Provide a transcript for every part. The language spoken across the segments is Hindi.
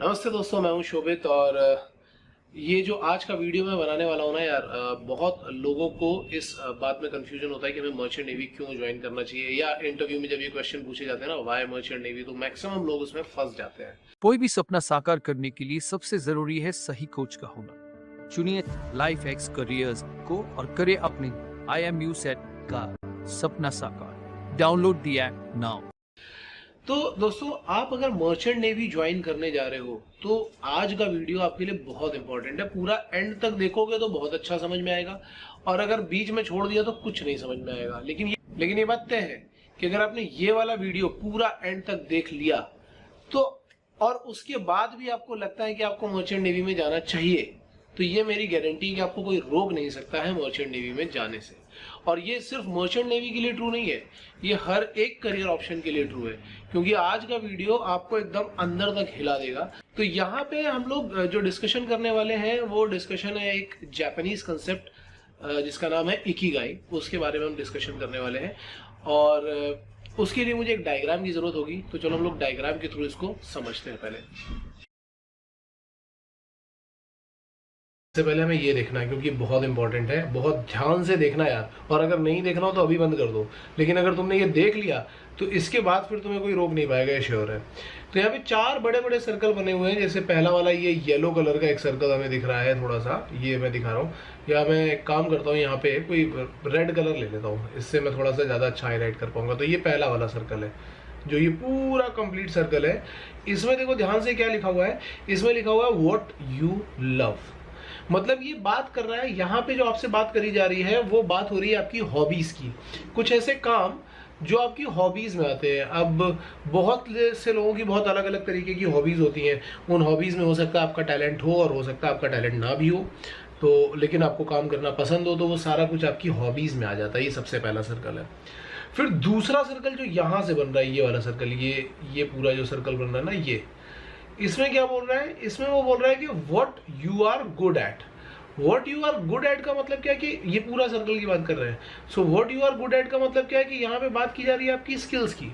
नमस्ते दोस्तों, मैं हूं शोभित और ये जो आज का वीडियो मैं बनाने वाला हूं ना यार, बहुत लोगों को इस बात में कंफ्यूजन होता है कि हमें मर्चेंट नेवी क्यों ज्वाइन करना चाहिए, या इंटरव्यू में जब ये क्वेश्चन पूछे जाते हैं ना, वाई मर्चेंट नेवी, तो मैक्सिमम लोग उसमें फंस जाते हैं। कोई भी सपना साकार करने के लिए सबसे जरूरी है सही कोच का होना। चुनिए लाइफ एक्स करियर्स को और करें अपने IMU सेट का सपना साकार। Download the app now. तो दोस्तों, आप अगर मर्चेंट नेवी ज्वाइन करने जा रहे हो तो आज का वीडियो आपके लिए बहुत इंपॉर्टेंट है। पूरा एंड तक देखोगे तो बहुत अच्छा समझ में आएगा, और अगर बीच में छोड़ दिया तो कुछ नहीं समझ में आएगा। लेकिन ये बात तय है कि अगर आपने ये वाला वीडियो पूरा एंड तक देख लिया तो, और उसके बाद भी आपको लगता है कि आपको मर्चेंट नेवी में जाना चाहिए, तो ये मेरी गारंटी है कि आपको कोई रोक नहीं सकता है मर्चेंट नेवी में जाने से। और ये सिर्फ मर्चेंट नेवी के लिए ट्रू नहीं है, ये हर एक करियर ऑप्शन के लिए ट्रू है, क्योंकि आज का वीडियो आपको एकदम अंदर तक हिला देगा। तो यहाँ पे हम लोग जो डिस्कशन करने वाले हैं वो डिस्कशन है एक जापानीज कंसेप्ट जिसका नाम है इकिगाई। उसके बारे में हम डिस्कशन करने वाले हैं, और उसके लिए मुझे एक डायग्राम की जरूरत होगी। तो चलो हम लोग डायग्राम के थ्रू इसको समझते हैं। सबसे पहले हमें ये देखना है, क्योंकि बहुत इंपॉर्टेंट है, बहुत ध्यान से देखना यार। और अगर नहीं देखना हो तो अभी बंद कर दो, लेकिन अगर तुमने ये देख लिया तो इसके बाद फिर तुम्हें कोई रोक नहीं पाएगा, ये श्योर है। तो यहाँ पे चार बड़े बड़े सर्कल बने हुए हैं। जैसे पहला वाला ये येलो कलर का एक सर्कल हमें दिख रहा है, थोड़ा सा ये मैं दिखा रहा हूँ। या मैं एक काम करता हूँ, यहाँ पे कोई रेड कलर ले लेता हूँ, इससे मैं थोड़ा सा ज़्यादा अच्छा हाईलाइट कर पाऊंगा। तो ये पहला वाला सर्कल है, जो ये पूरा कंप्लीट सर्कल है। इसमें देखो ध्यान से क्या लिखा हुआ है, इसमें लिखा हुआ है व्हाट यू लव। मतलब ये बात कर रहा है, यहाँ पे जो आपसे बात करी जा रही है वो बात हो रही है आपकी हॉबीज की। कुछ ऐसे काम जो आपकी हॉबीज में आते हैं। अब बहुत से लोगों की बहुत अलग अलग तरीके की हॉबीज होती हैं। उन हॉबीज में हो सकता है आपका टैलेंट हो, और हो सकता है आपका टैलेंट ना भी हो, तो लेकिन आपको काम करना पसंद हो, तो वो सारा कुछ आपकी हॉबीज में आ जाता है। ये सबसे पहला सर्कल है। फिर दूसरा सर्कल जो यहाँ से बन रहा है, ये वाला सर्कल, ये पूरा जो सर्कल बन रहा है ना, ये इसमें क्या बोल रहा है, इसमें वो बोल रहा है कि what you are good at. What you are good at का मतलब क्या है कि ये पूरा सर्कल की बात कर रहे हैं। So what you are good at का मतलब क्या है कि यहाँ पे बात की जा रही है आपकी स्किल्स की।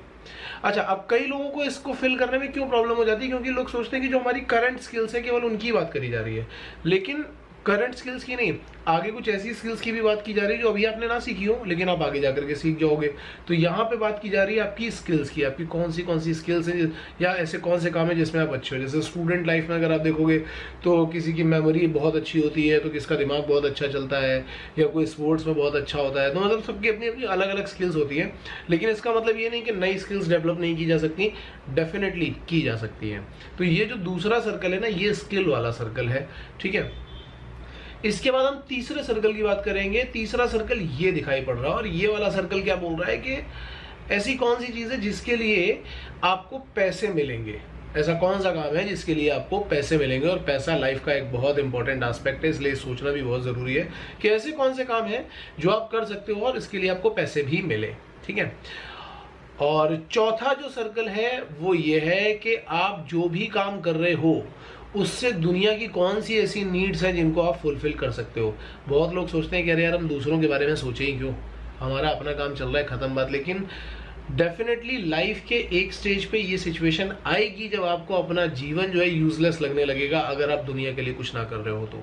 अच्छा, अब कई लोगों को इसको फिल करने में क्यों प्रॉब्लम हो जाती है, क्योंकि लोग सोचते हैं कि जो हमारी करंट स्किल्स है केवल उनकी बात करी जा रही है। लेकिन करंट स्किल्स की नहीं, आगे कुछ ऐसी स्किल्स की भी बात की जा रही है जो अभी आपने ना सीखी हो, लेकिन आप आगे जाकर के सीख जाओगे। तो यहाँ पे बात की जा रही है आपकी स्किल्स की, आपकी कौन सी स्किल्स हैं, या ऐसे कौन से काम है जिसमें आप अच्छे हो। जैसे स्टूडेंट लाइफ में अगर आप देखोगे तो किसी की मेमोरी बहुत अच्छी होती है, तो किसका दिमाग बहुत अच्छा चलता है, या कोई स्पोर्ट्स में बहुत अच्छा होता है। तो मतलब सबकी अपनी अपनी अलग अलग स्किल्स होती हैं। लेकिन इसका मतलब ये नहीं कि नई स्किल्स डेवलप नहीं की जा सकती, डेफिनेटली की जा सकती हैं। तो ये जो दूसरा सर्कल है ना, ये स्किल वाला सर्कल है, ठीक है। इसके बाद हम तीसरे सर्कल की बात करेंगे। तीसरा सर्कल ये दिखाई पड़ रहा है, और ये वाला सर्कल क्या बोल रहा है कि ऐसी कौन सी चीज है जिसके लिए आपको पैसे मिलेंगे। ऐसा कौन सा काम है जिसके लिए आपको पैसे मिलेंगे। और पैसा लाइफ का एक बहुत इंपॉर्टेंट एस्पेक्ट है, इसलिए सोचना भी बहुत जरूरी है कि ऐसे कौन से काम है जो आप कर सकते हो और इसके लिए आपको पैसे भी मिले, ठीक है। और चौथा जो सर्कल है वो ये है कि आप जो भी काम कर रहे हो उससे दुनिया की कौन सी ऐसी नीड्स हैं जिनको आप फुलफिल कर सकते हो। बहुत लोग सोचते हैं कि अरे यार, हम दूसरों के बारे में सोचें ही क्यों, हमारा अपना काम चल रहा है, खत्म बात। लेकिन डेफिनेटली लाइफ के एक स्टेज पे ये सिचुएशन आएगी जब आपको अपना जीवन जो है यूजलेस लगने लगेगा, अगर आप दुनिया के लिए कुछ ना कर रहे हो तो।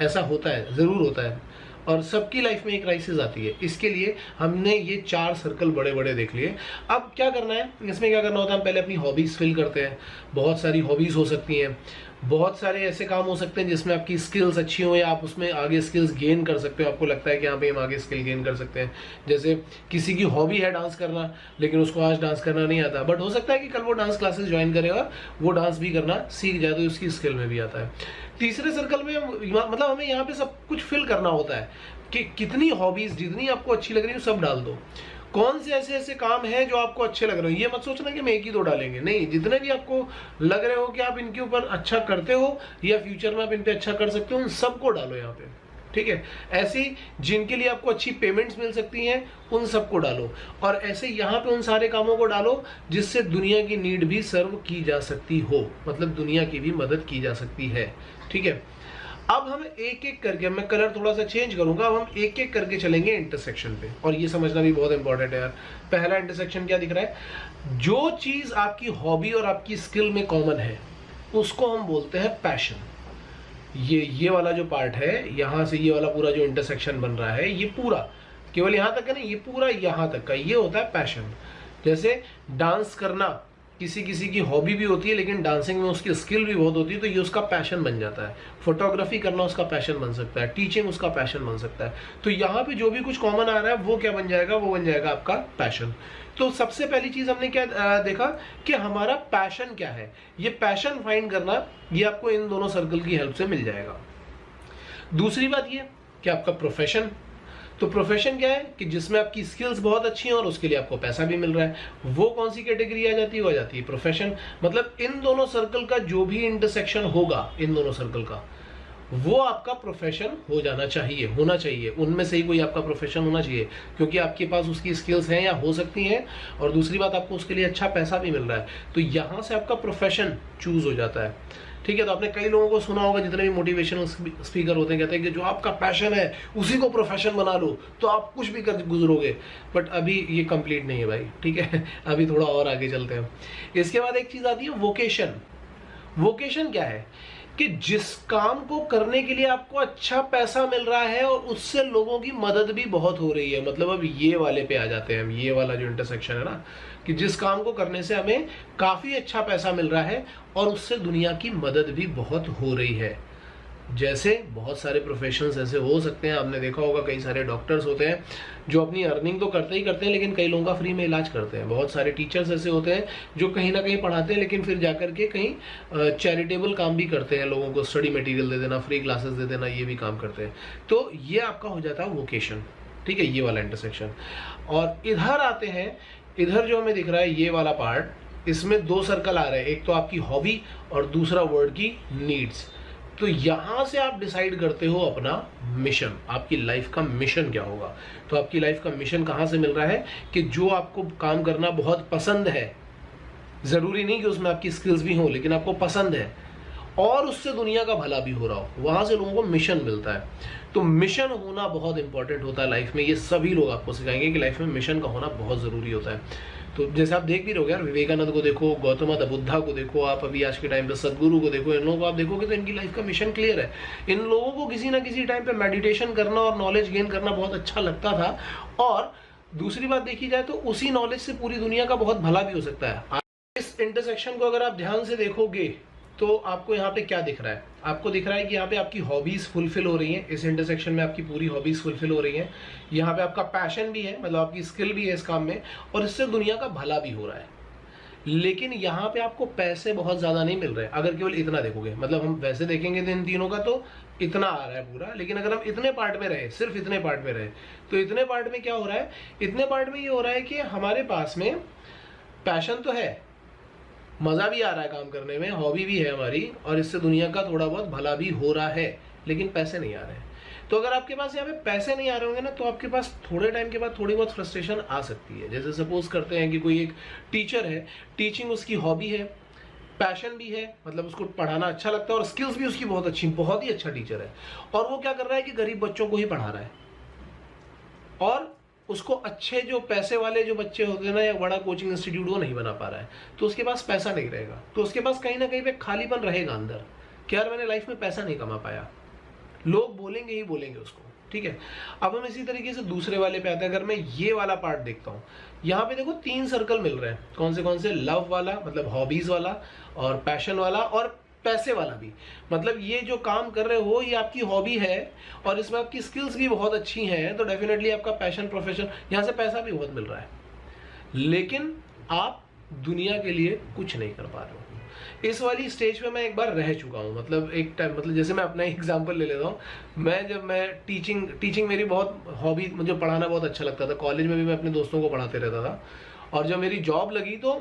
ऐसा होता है, जरूर होता है, और सबकी लाइफ में एक क्राइसिस आती है। इसके लिए हमने ये चार सर्कल बड़े बड़े देख लिए। अब क्या करना है, इसमें क्या करना होता है, हम पहले अपनी हॉबीज फिल करते हैं। बहुत सारी हॉबीज हो सकती हैं, बहुत सारे ऐसे काम हो सकते हैं जिसमें आपकी स्किल्स अच्छी हो, या आप उसमें आगे स्किल्स गेन कर सकते हो। आपको लगता है कि यहाँ पे हम आगे स्किल गेन कर सकते हैं। जैसे किसी की हॉबी है डांस करना, लेकिन उसको आज डांस करना नहीं आता, बट हो सकता है कि कल वो डांस क्लासेस ज्वाइन करे और वो डांस भी करना सीख जाए, तो उसकी स्किल में भी आता है। तीसरे सर्कल में मतलब हमें यहाँ पे सब कुछ फिल करना होता है कि कितनी हॉबीज जितनी आपको अच्छी लग रही है सब डाल दो। कौन से ऐसे काम हैं जो आपको अच्छे लग रहे हो, ये मत सोचना कि हम एक ही दो डालेंगे, नहीं, जितने भी आपको लग रहे हो कि आप इनके ऊपर अच्छा करते हो या फ्यूचर में आप इन पे अच्छा कर सकते हो, उन सबको डालो यहाँ पे, ठीक है। ऐसे जिनके लिए आपको अच्छी पेमेंट्स मिल सकती हैं उन सबको डालो, और ऐसे यहाँ पे उन सारे कामों को डालो जिससे दुनिया की नीड भी सर्व की जा सकती हो, मतलब दुनिया की भी मदद की जा सकती है, ठीक है। अब हम एक एक करके, मैं कलर थोड़ा सा चेंज करूंगा, अब हम एक एक करके चलेंगे इंटरसेक्शन पे, और ये समझना भी बहुत इंपॉर्टेंट है यार। पहला इंटरसेक्शन क्या दिख रहा है, जो चीज आपकी हॉबी और आपकी स्किल में कॉमन है, उसको हम बोलते हैं पैशन। ये वाला जो पार्ट है, यहाँ से ये वाला पूरा जो इंटरसेक्शन बन रहा है, ये पूरा केवल यहाँ तक है ना, ये पूरा यहाँ तक का ये होता है पैशन। जैसे डांस करना किसी किसी की हॉबी भी होती है, लेकिन डांसिंग में उसकी स्किल भी बहुत होती है, तो ये उसका पैशन बन जाता है। फोटोग्राफी करना उसका पैशन बन सकता है, टीचिंग उसका पैशन बन सकता है। तो यहाँ पे जो भी कुछ कॉमन आ रहा है वो क्या बन जाएगा, वो बन जाएगा आपका पैशन। तो सबसे पहली चीज हमने क्या देखा कि हमारा पैशन क्या है। ये पैशन फाइंड करना, ये आपको इन दोनों सर्कल की हेल्प से मिल जाएगा। दूसरी बात ये कि आपका प्रोफेशन, तो प्रोफेशन क्या है कि जिसमें आपकी स्किल्स बहुत अच्छी हैं और उसके लिए आपको पैसा भी मिल रहा है, वो कौन सी कैटेगरी आ जाती है, वो आ जाती है प्रोफेशन। मतलब इन दोनों सर्कल का जो भी इंटरसेक्शन होगा, इन दोनों सर्कल का, वो आपका प्रोफेशन हो जाना चाहिए, होना चाहिए, उनमें से ही कोई आपका प्रोफेशन होना चाहिए, क्योंकि आपके पास उसकी स्किल्स हैं या हो सकती हैं, और दूसरी बात आपको उसके लिए अच्छा पैसा भी मिल रहा है, तो यहां से आपका प्रोफेशन चूज हो जाता है। ठीक है, तो आपने कई लोगों को सुना होगा, जितने भी मोटिवेशनल स्पीकर होते हैं, कहते हैं कि जो आपका पैशन है उसी को प्रोफेशन बना लो तो आप कुछ भी कर गुजरोगे। बट अभी ये कंप्लीट नहीं है भाई, ठीक है, अभी थोड़ा और आगे चलते हैं। इसके बाद एक चीज आती है वोकेशन। वोकेशन क्या है कि जिस काम को करने के लिए आपको अच्छा पैसा मिल रहा है और उससे लोगों की मदद भी बहुत हो रही है। मतलब अब ये वाले पे आ जाते हैं हम, ये वाला जो इंटरसेक्शन है ना, कि जिस काम को करने से हमें काफी अच्छा पैसा मिल रहा है और उससे दुनिया की मदद भी बहुत हो रही है। जैसे बहुत सारे प्रोफेशंस ऐसे हो सकते हैं, आपने देखा होगा कई सारे डॉक्टर्स होते हैं जो अपनी अर्निंग तो करते ही करते हैं, लेकिन कई लोगों का फ्री में इलाज करते हैं। बहुत सारे टीचर्स ऐसे होते हैं जो कहीं ना कहीं पढ़ाते हैं, लेकिन फिर जाकर के कहीं चैरिटेबल काम भी करते हैं, लोगों को स्टडी मटेरियल दे देना, फ्री क्लासेस दे देना, ये भी काम करते हैं। तो ये आपका हो जाता है वोकेशन। ठीक है, ये वाला इंटरसेक्शन। और इधर आते हैं, इधर जो हमें दिख रहा है ये वाला पार्ट, इसमें दो सर्कल आ रहे हैं, एक तो आपकी हॉबी और दूसरा वर्ड की नीड्स। तो यहां से आप डिसाइड करते हो अपना मिशन, आपकी लाइफ का मिशन क्या होगा। तो आपकी लाइफ का मिशन कहां से मिल रहा है कि जो आपको काम करना बहुत पसंद है, जरूरी नहीं कि उसमें आपकी स्किल्स भी हो, लेकिन आपको पसंद है और उससे दुनिया का भला भी हो रहा हो, वहां से लोगों को मिशन मिलता है। तो मिशन होना बहुत इंपॉर्टेंट होता है लाइफ में। ये सभी लोग आपको सिखाएंगे कि लाइफ में मिशन का होना बहुत जरूरी होता है। तो जैसे आप देख भी रहोगे यार, विवेकानंद को देखो, गौतम बुद्धा को देखो, आप अभी आज के टाइम पे सदगुरु को देखो, इन लोगों को आप देखोगे तो इनकी लाइफ का मिशन क्लियर है। इन लोगों को किसी ना किसी टाइम पे मेडिटेशन करना और नॉलेज गेन करना बहुत अच्छा लगता था, और दूसरी बात देखी जाए तो उसी नॉलेज से पूरी दुनिया का बहुत भला भी हो सकता है। इस इंटरसेक्शन को अगर आप ध्यान से देखोगे तो आपको यहाँ पे क्या दिख रहा है, आपको दिख रहा है कि यहाँ पे आपकी हॉबीज फुलफिल हो रही हैं। इस इंटरसेक्शन में आपकी पूरी हॉबीज फुलफिल हो रही हैं। यहाँ पे आपका पैशन भी है, मतलब आपकी स्किल भी है इस काम में, और इससे दुनिया का भला भी हो रहा है। लेकिन यहाँ पे आपको पैसे बहुत ज्यादा नहीं मिल रहे अगर केवल इतना देखोगे। मतलब हम वैसे देखेंगे तो इन तीनों का तो इतना आ रहा है पूरा, लेकिन अगर हम इतने पार्ट में रहे, सिर्फ इतने पार्ट में रहे, तो इतने पार्ट में क्या हो रहा है, इतने पार्ट में ये हो रहा है कि हमारे पास में पैशन तो है, मजा भी आ रहा है काम करने में, हॉबी भी है हमारी, और इससे दुनिया का थोड़ा बहुत भला भी हो रहा है, लेकिन पैसे नहीं आ रहे हैं। तो अगर आपके पास यहाँ पे पैसे नहीं आ रहे होंगे ना, तो आपके पास थोड़े टाइम के बाद थोड़ी बहुत फ्रस्ट्रेशन आ सकती है। जैसे सपोज करते हैं कि कोई एक टीचर है, टीचिंग उसकी हॉबी है, पैशन भी है, मतलब उसको पढ़ाना अच्छा लगता है, और स्किल्स भी उसकी बहुत अच्छी, बहुत ही अच्छा टीचर है, और वो क्या कर रहा है कि गरीब बच्चों को ही पढ़ा रहा है, और उसको अच्छे जो पैसे वाले जो बच्चे होते हैं ना, या बड़ा कोचिंग इंस्टीट्यूट, वो नहीं बना पा रहा है, तो उसके पास पैसा नहीं रहेगा, तो उसके पास कहीं ना कहीं पे खालीपन रहेगा अंदर कि यार मैंने लाइफ में पैसा नहीं कमा पाया। लोग बोलेंगे ही बोलेंगे उसको। ठीक है, अब हम इसी तरीके से दूसरे वाले पे आते हैं। अगर मैं ये वाला पार्ट देखता हूँ, यहाँ पे देखो 3 सर्कल मिल रहे हैं। कौन से लव वाला, मतलब हॉबीज वाला, और पैशन वाला, और पैसे वाला भी। मतलब ये जो काम कर रहे हो ये आपकी हॉबी है और इसमें आपकी स्किल्स भी बहुत अच्छी हैं, तो डेफिनेटली आपका पैशन, प्रोफेशन, यहाँ से पैसा भी बहुत मिल रहा है, लेकिन आप दुनिया के लिए कुछ नहीं कर पा रहे हो। इस वाली स्टेज पे मैं एक बार रह चुका हूँ। मतलब एक टाइम, मतलब जैसे मैं अपना एग्जांपल ले लेता हूँ, जब मैं टीचिंग मेरी बहुत हॉबी, मुझे पढ़ाना बहुत अच्छा लगता था। कॉलेज में भी मैं अपने दोस्तों को पढ़ाते रहता था, और जब मेरी जॉब लगी तो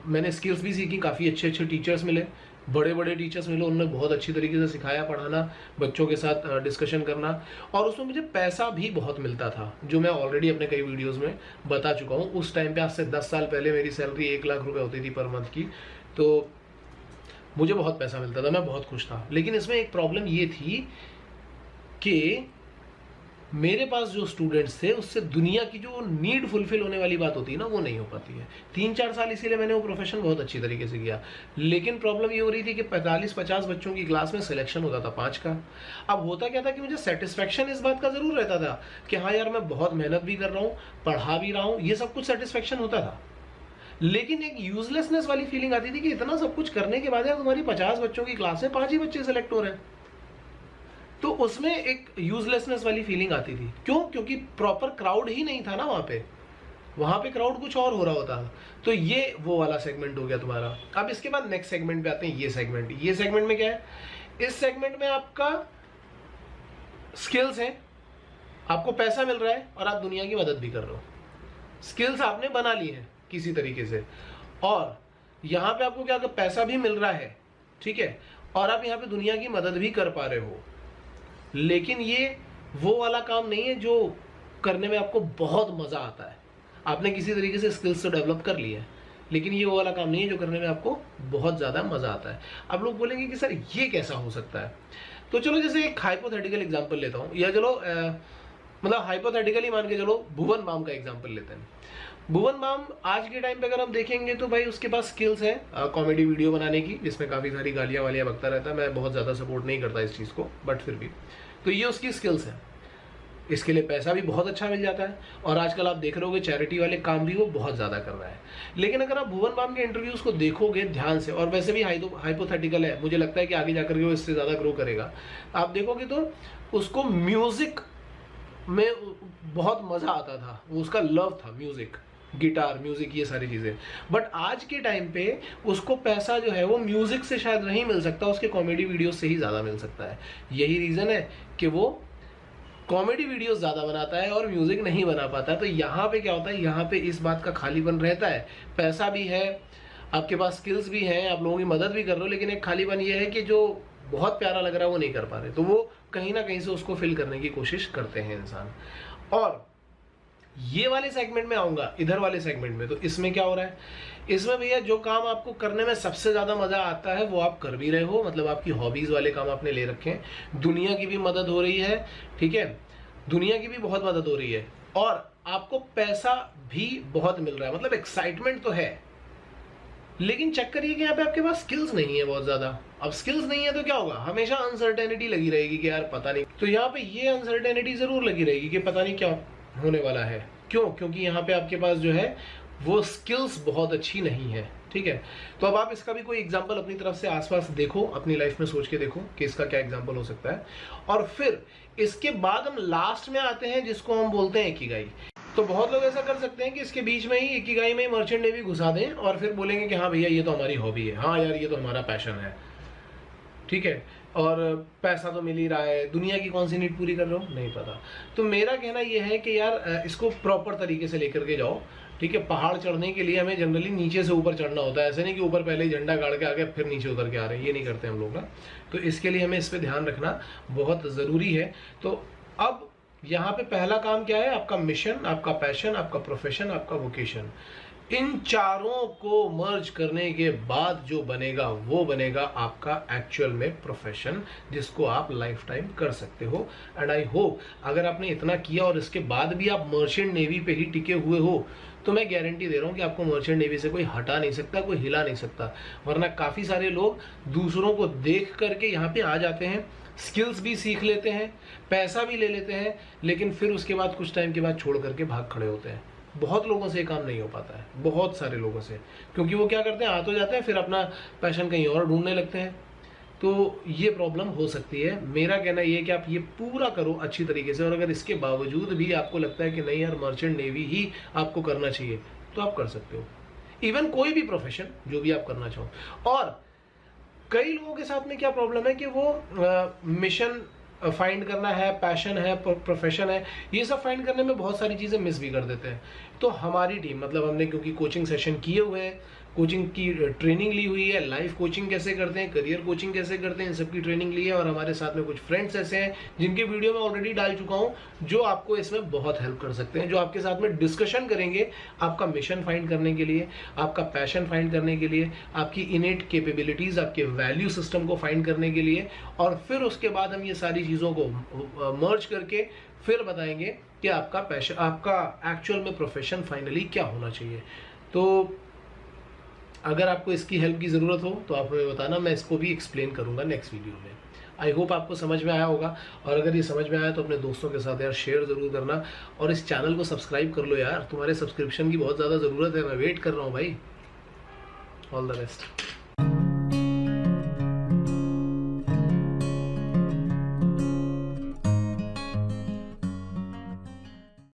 मैंने स्किल्स भी सीखी, काफ़ी अच्छे अच्छे टीचर्स मिले, बड़े बड़े टीचर्स मिले, उन्होंने बहुत अच्छी तरीके से सिखाया पढ़ाना, बच्चों के साथ डिस्कशन करना, और उसमें मुझे पैसा भी बहुत मिलता था, जो मैं ऑलरेडी अपने कई वीडियोस में बता चुका हूँ। उस टाइम पे, आज से 10 साल पहले, मेरी सैलरी 1 लाख रुपए होती थी पर मंथ की, तो मुझे बहुत पैसा मिलता था, मैं बहुत खुश था। लेकिन इसमें एक प्रॉब्लम ये थी कि मेरे पास जो स्टूडेंट्स थे उससे दुनिया की जो नीड फुलफिल होने वाली बात होती है ना, वो नहीं हो पाती है। 3-4 साल इसीलिए मैंने वो प्रोफेशन बहुत अच्छी तरीके से किया, लेकिन प्रॉब्लम ये हो रही थी कि 45-50 बच्चों की क्लास में सिलेक्शन होता था 5 का। अब होता क्या था कि मुझे सेटिस्फेक्शन इस बात का जरूर रहता था कि हाँ यार, मैं बहुत मेहनत भी कर रहा हूँ, पढ़ा भी रहा हूँ, ये सब कुछ सेटिस्फेक्शन होता था, लेकिन एक यूजलेसनेस वाली फीलिंग आती थी कि इतना सब कुछ करने के बाद यार तुम्हारी 50 बच्चों की क्लास में 5 ही बच्चे सेलेक्ट हो रहे हैं। तो उसमें एक यूजलेसनेस वाली फीलिंग आती थी। क्यों? क्योंकि प्रॉपर क्राउड ही नहीं था ना वहां पे क्राउड कुछ और हो रहा होता। तो ये वो वाला सेगमेंट हो गया तुम्हारा। अब इसके बाद नेक्स्ट सेगमेंट पे आते हैं, ये सेगमेंट में क्या है? इस सेगमेंट में आपका स्किल्स है, आपको पैसा मिल रहा है और आप दुनिया की मदद भी कर रहे हो। स्किल्स आपने बना ली है किसी तरीके से, और यहां पे आपको क्या, पैसा भी मिल रहा है, ठीक है, और आप यहां पे दुनिया की मदद भी कर पा रहे हो। लेकिन ये वो वाला काम नहीं है जो करने में आपको बहुत मजा आता है। आपने किसी तरीके से स्किल्स तो डेवलप कर लिया है, लेकिन ये वो वाला काम नहीं है जो करने में आपको बहुत ज्यादा मजा आता है। आप लोग बोलेंगे कि सर ये कैसा हो सकता है? तो चलो जैसे एक हाइपोथेटिकल एग्जांपल लेता हूं, या चलो मतलब हाइपोथेटिकली मान के चलो भुवन बाम का एग्जांपल लेते हैं। भुवन बाम आज के टाइम पे अगर हम देखेंगे तो भाई उसके पास स्किल्स है कॉमेडी वीडियो बनाने की, जिसमें काफी सारी गालियां वालियां बकता रहता है। मैं बहुत ज्यादा सपोर्ट नहीं करता इस चीज को, बट फिर भी तो ये उसकी स्किल्स है। इसके लिए पैसा भी बहुत अच्छा मिल जाता है, और आजकल आप देख रहे होगे चैरिटी वाले काम भी वो बहुत ज्यादा कर रहा है। लेकिन अगर आप भुवन बाम के इंटरव्यूज को देखोगे ध्यान से, और वैसे भी हाइपोथेटिकल है, मुझे लगता है कि आगे जाकर के वो इससे ज्यादा ग्रो करेगा, आप देखोगे तो उसको म्यूजिक में बहुत मजा आता था, वो उसका लव था, म्यूजिक, गिटार, म्यूजिक, ये सारी चीजें। बट आज के टाइम पे उसको पैसा जो है वो म्यूजिक से शायद नहीं मिल सकता, उसके कॉमेडी वीडियो से ही ज्यादा मिल सकता है। यही रीजन है कि वो कॉमेडी वीडियोस ज्यादा बनाता है और म्यूजिक नहीं बना पाता है। तो यहाँ पे क्या होता है, यहाँ पे इस बात का खालीपन रहता है। पैसा भी है, आपके पास स्किल्स भी हैं, आप लोगों की मदद भी कर रहे हो, लेकिन एक खालीपन ये है कि जो बहुत प्यारा लग रहा है वो नहीं कर पा रहे। तो वो कहीं ना कहीं से उसको फिल करने की कोशिश करते हैं इंसान। और ये वाले सेगमेंट में आऊंगा, इधर वाले सेगमेंट में, तो इसमें क्या हो रहा है? इसमें भैया जो काम आपको करने में सबसे ज्यादा मजा आता है वो आप कर भी रहे हो, मतलब आपकी हॉबीज वाले काम आपने ले रखे हैं। दुनिया की भी मदद हो रही है, ठीक है, दुनिया की भी बहुत मदद हो रही है, और आपको पैसा भी बहुत मिल रहा है, मतलब एक्साइटमेंट तो है। लेकिन चक्कर ये कि यहाँ पे आपके पास स्किल्स नहीं है बहुत ज्यादा। अब स्किल्स नहीं है तो क्या होगा? हमेशा अनसर्टेनिटी लगी रहेगी कि यार पता नहीं। तो यहाँ पे ये अनसर्टेनिटी जरूर लगी रहेगी कि पता नहीं क्या होने वाला है। क्यों? क्योंकि यहाँ पे आपके पास जो है वो स्किल्स बहुत अच्छी नहीं है, ठीक है। तो अब आप इसका भी कोई एग्जांपल अपनी तरफ से आसपास देखो, अपनी लाइफ में सोच के देखो कि इसका क्या एग्जांपल हो सकता है। और फिर इसके बाद हम लास्ट में आते हैं जिसको हम बोलते हैं इकिगाई। तो बहुत लोग ऐसा कर सकते हैं कि इसके बीच में ही इकिगाई में ही मर्चेंट नेवी घुसा दें और फिर बोलेंगे कि हाँ भैया ये तो हमारी हॉबी है, हाँ यार ये तो हमारा पैशन है, ठीक है, और पैसा तो मिल ही रहा है, दुनिया की कौन सी नीड पूरी कर रहे हो नहीं पता। तो मेरा कहना यह है कि यार इसको प्रॉपर तरीके से लेकर के जाओ, ठीक है। पहाड़ चढ़ने के लिए हमें जनरली नीचे से ऊपर चढ़ना होता है, ऐसे नहीं कि ऊपर पहले ही झंडा गाड़ के आ गए फिर नीचे उतर के आ रहे हैं, ये नहीं करते हम लोग ना। तो इसके लिए हमें इस पर ध्यान रखना बहुत जरूरी है। तो अब यहाँ पे पहला काम क्या है? आपका मिशन, आपका पैशन, आपका प्रोफेशन, आपका वोकेशन। इन चारों को मर्ज करने के बाद जो बनेगा वो बनेगा आपका एक्चुअल में प्रोफेशन, जिसको आप लाइफ टाइम कर सकते हो। एंड आई होप अगर आपने इतना किया और इसके बाद भी आप मर्चेंट नेवी पे ही टिके हुए हो, तो मैं गारंटी दे रहा हूं कि आपको मर्चेंट नेवी से कोई हटा नहीं सकता, कोई हिला नहीं सकता। वरना काफी सारे लोग दूसरों को देख करके यहाँ पे आ जाते हैं, स्किल्स भी सीख लेते हैं, पैसा भी ले लेते हैं, लेकिन फिर उसके बाद कुछ टाइम के बाद छोड़ करके भाग खड़े होते हैं। बहुत लोगों से ये काम नहीं हो पाता है, बहुत सारे लोगों से, क्योंकि वो क्या करते हैं, आ तो जाते हैं फिर अपना पैशन कहीं और ढूंढने लगते हैं। तो ये प्रॉब्लम हो सकती है। मेरा कहना ये है कि आप ये पूरा करो अच्छी तरीके से, और अगर इसके बावजूद भी आपको लगता है कि नहीं यार मर्चेंट नेवी ही आपको करना चाहिए, तो आप कर सकते हो। इवन कोई भी प्रोफेशन जो भी आप करना चाहो। और कई लोगों के साथ में क्या प्रॉब्लम है कि वो मिशन फाइंड करना है, पैशन है, प्रोफेशन है, ये सब फाइंड करने में बहुत सारी चीजें मिस भी कर देते हैं। तो हमारी टीम, मतलब हमने क्योंकि कोचिंग सेशन किए हुए हैं, कोचिंग की ट्रेनिंग ली हुई है, लाइफ कोचिंग कैसे करते हैं, करियर कोचिंग कैसे करते हैं, इन सब की ट्रेनिंग ली है। और हमारे साथ में कुछ फ्रेंड्स ऐसे हैं जिनकी वीडियो मैं ऑलरेडी डाल चुका हूं, जो आपको इसमें बहुत हेल्प कर सकते हैं, जो आपके साथ में डिस्कशन करेंगे आपका मिशन फाइंड करने के लिए, आपका पैशन फाइंड करने के लिए, आपकी इनेट कैपेबिलिटीज, आपके वैल्यू सिस्टम को फाइंड करने के लिए। और फिर उसके बाद हम ये सारी चीज़ों को मर्ज करके फिर बताएंगे कि आपका पैशन, आपका एक्चुअल में प्रोफेशन फाइनली क्या होना चाहिए। तो अगर आपको इसकी हेल्प की ज़रूरत हो तो आप हमें बताना, मैं इसको भी एक्सप्लेन करूंगा नेक्स्ट वीडियो में। आई होप आपको समझ में आया होगा, और अगर ये समझ में आया तो अपने दोस्तों के साथ यार शेयर ज़रूर करना, और इस चैनल को सब्सक्राइब कर लो यार, तुम्हारे सब्सक्रिप्शन की बहुत ज़्यादा ज़रूरत है, मैं वेट कर रहा हूँ भाई। All the best.